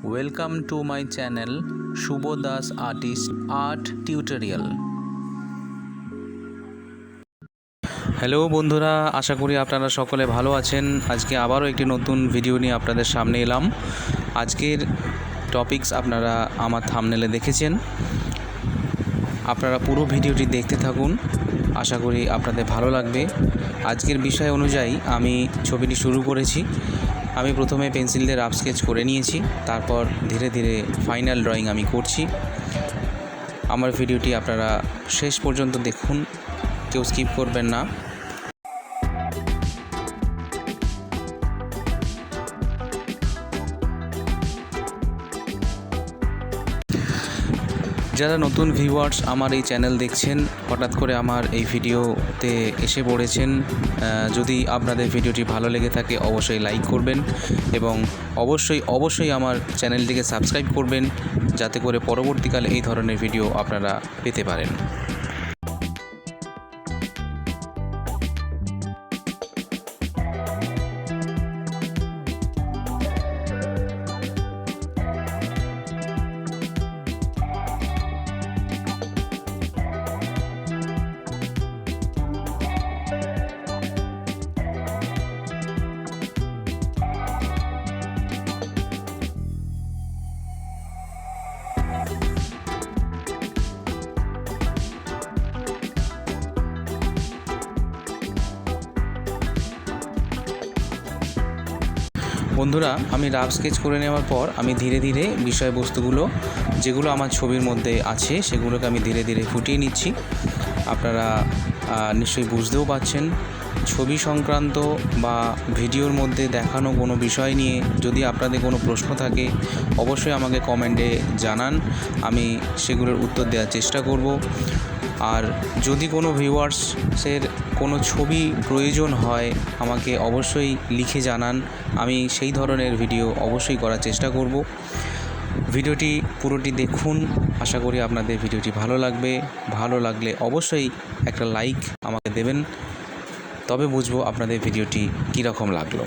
Welcome to my channel Subha Das Artist Art Tutorial. Hello বন্ধুরা, আশা করি আপনারা সকলে ভালো আছেন। আজকে আবারও একটি নতুন ভিডিও নিয়ে আপনাদের সামনে এলাম। আজকের টপিকস আপনারা আমার থাম্বনেলে দেখেছেন। আপনারা পুরো ভিডিওটি দেখতে থাকুন, আশা করি আপনাদের ভালো লাগবে। আজকের বিষয় অনুযায়ী আমি ছবিটি শুরু করেছি। আমি প্রথমে পেন্সিল দিয়ে রাফ স্কেচ করে নিয়েছি, তারপর ধীরে ধীরে ফাইনাল ড্রয়িং আমি করছি। আমার ভিডিওটি আপনারা শেষ পর্যন্ত দেখুন, কেউ স্কিপ করবেন না। যারা নতুন ভিউয়ার্স আমার এই চ্যানেল দেখছেন, হঠাৎ করে আমার এই ভিডিওতে এসে পড়েছেন, যদি আপনাদের ভিডিওটি ভালো লেগে থাকে অবশ্যই লাইক করবেন এবং অবশ্যই আমার চ্যানেলটিকে সাবস্ক্রাইব করবেন, যাতে করে পরবর্তীকালে এই ধরনের ভিডিও আপনারা পেতে পারেন। বন্ধুরা, আমি রাফ স্কেচ করে নেওয়ার পর আমি ধীরে ধীরে বিষয়বস্তুগুলো যেগুলো আমার ছবির মধ্যে আছে সেগুলোকে আমি ধীরে ধীরে ফুটিয়ে নিচ্ছি। আপনারা নিশ্চয়ই বুঝতেও পারছেন। ছবি সংক্রান্ত বা ভিডিওর মধ্যে দেখানো কোনো বিষয় নিয়ে যদি আপনাদের কোনো প্রশ্ন থাকে অবশ্যই আমাকে কমেন্টে জানান, আমি সেগুলোর উত্তর দেওয়ার চেষ্টা করব। আর যদি কোনো ভিউয়ার্সের কোনো ছবি প্রয়োজন হয় আমাকে অবশ্যই লিখে জানান, আমি সেই ধরনের ভিডিও অবশ্যই করার চেষ্টা করব। ভিডিওটি পুরোটি দেখুন, আশা করি আপনাদের ভিডিওটি ভালো লাগবে। ভালো লাগলে অবশ্যই একটা লাইক আমাকে দেবেন, তবে বুঝবো আপনাদের ভিডিওটি কীরকম লাগলো।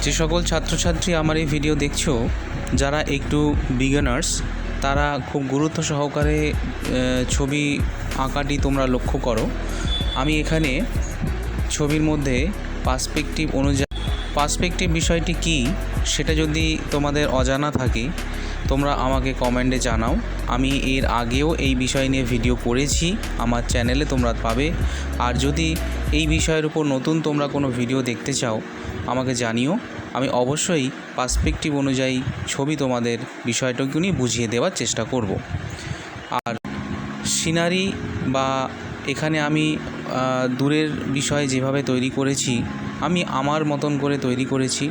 যে সকল ছাত্রছাত্রী আমার এই ভিডিও দেখছো, যারা একটু বিগিনার্স, তারা খুব গুরুত্ব সহকারে ছবি আঁকাটি তোমরা লক্ষ্য করো। আমি এখানে ছবির মধ্যে পার্সপেক্টিভ বিষয়টি কি সেটা যদি তোমাদের অজানা থাকে তোমরা আমাকে কমেন্টে জানাও। আমি এর আগেও এই বিষয় নিয়ে ভিডিও করেছি, আমার চ্যানেলে তোমরা পাবে। আর যদি এই বিষয়ের উপর নতুন তোমরা কোনো ভিডিও দেখতে চাও আমাকে জানিও, আমি অবশ্যই পার্সপেক্টিভ অনুযায়ী ছবি তোমাদের বিষয়টাকে নিয়ে বুঝিয়ে দেওয়ার চেষ্টা করব। আর সিনারি বা এখানে আমি দূরের বিষয় যেভাবে তৈরি করেছি আমি আমার মতন করে তৈরি করেছি।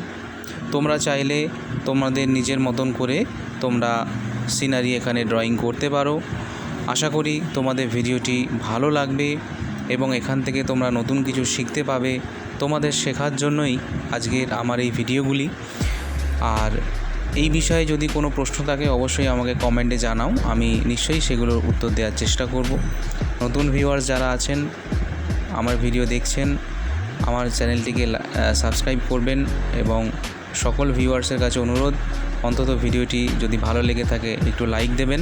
তোমরা চাইলে তোমাদের নিজের মতন করে তোমরা সিনারি এখানে ড্রয়িং করতে পারো। আশা করি তোমাদের ভিডিওটি ভালো লাগবে এবং এখান থেকে তোমরা নতুন কিছু শিখতে পাবে। তোমাদের শেখার জন্যই আজকের আমার এই ভিডিওগুলি। আর এই বিষয়ে যদি কোনো প্রশ্ন থাকে অবশ্যই আমাকে কমেন্টে জানাও, আমি নিশ্চয়ই সেগুলোর উত্তর দেওয়ার চেষ্টা করব। নতুন ভিউয়ার্স যারা আছেন আমার ভিডিও দেখছেন, আমার চ্যানেলটিকে সাবস্ক্রাইব করবেন এবং সকল ভিউয়ার্সের কাছে অনুরোধ, অন্তত ভিডিওটি যদি ভালো লেগে থাকে একটু লাইক দেবেন।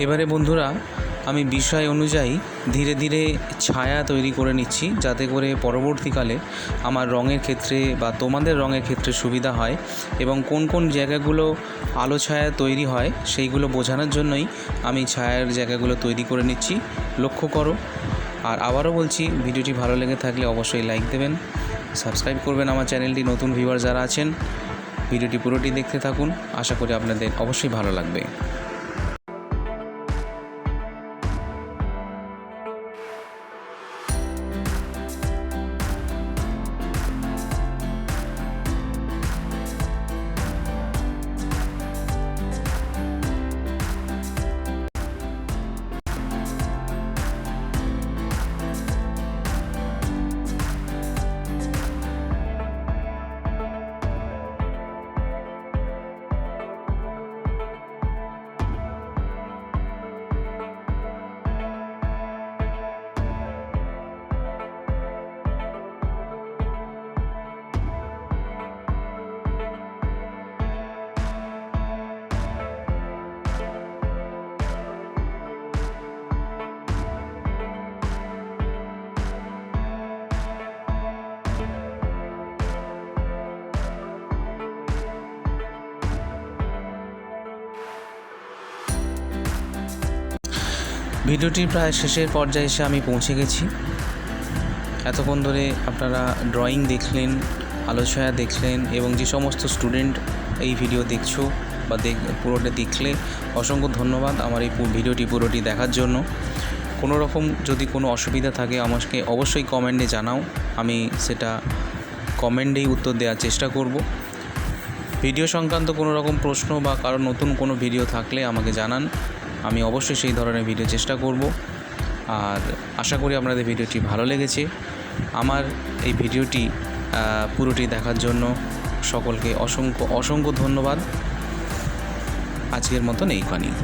এবারে বন্ধুরা আমি বিষয় অনুযায়ী ধীরে ধীরে ছায়া তৈরি করে নিচ্ছি, যাতে করে পরবর্তীকালে আমার রঙের ক্ষেত্রে বা তোমাদের রঙের ক্ষেত্রে সুবিধা হয় এবং কোন কোন জায়গাগুলো আলো ছায়া তৈরি হয় সেইগুলো বোঝানোর জন্যই আমি ছায়ার জায়গাগুলো তৈরি করে নিচ্ছি। লক্ষ্য করো। আর আবারও বলছি, ভিডিওটি ভালো লেগে থাকলে অবশ্যই লাইক দেবেন, সাবস্ক্রাইব করবেন আমার চ্যানেলটি। নতুন ভিউয়ার যারা আছেন ভিডিওটি পুরোটি দেখতে থাকুন, আশা করি আপনাদের অবশ্যই ভালো লাগবে। ভিডিওটির প্রায় শেষের পর্যায়ে এসে আমি পৌঁছে গেছি। এতক্ষণ ধরে আপনারা ড্রয়িং দেখলেন, আলো ছায়া দেখলেন এবং যে সমস্ত স্টুডেন্ট এই ভিডিও দেখছো বা পুরোটা দেখলে অসংখ্য ধন্যবাদ আমার এই ভিডিওটি পুরোটি দেখার জন্য। কোনো রকম যদি কোনো অসুবিধা থাকে আমাকে অবশ্যই কমেন্টে জানাও, আমি সেটা কমেন্টেই উত্তর দেওয়ার চেষ্টা করব। ভিডিও সংক্রান্ত কোনো রকম প্রশ্ন বা কারো নতুন কোনো ভিডিও থাকলে আমাকে জানান, আমি অবশ্যই সেই ধরনের ভিডিও চেষ্টা করব। আর আশা করি আপনাদের ভিডিওটি ভালো লেগেছে। আমার এই ভিডিওটি পুরোটি দেখার জন্য সকলকে অসংখ্য ধন্যবাদ। আজকের মতন এইখানেই।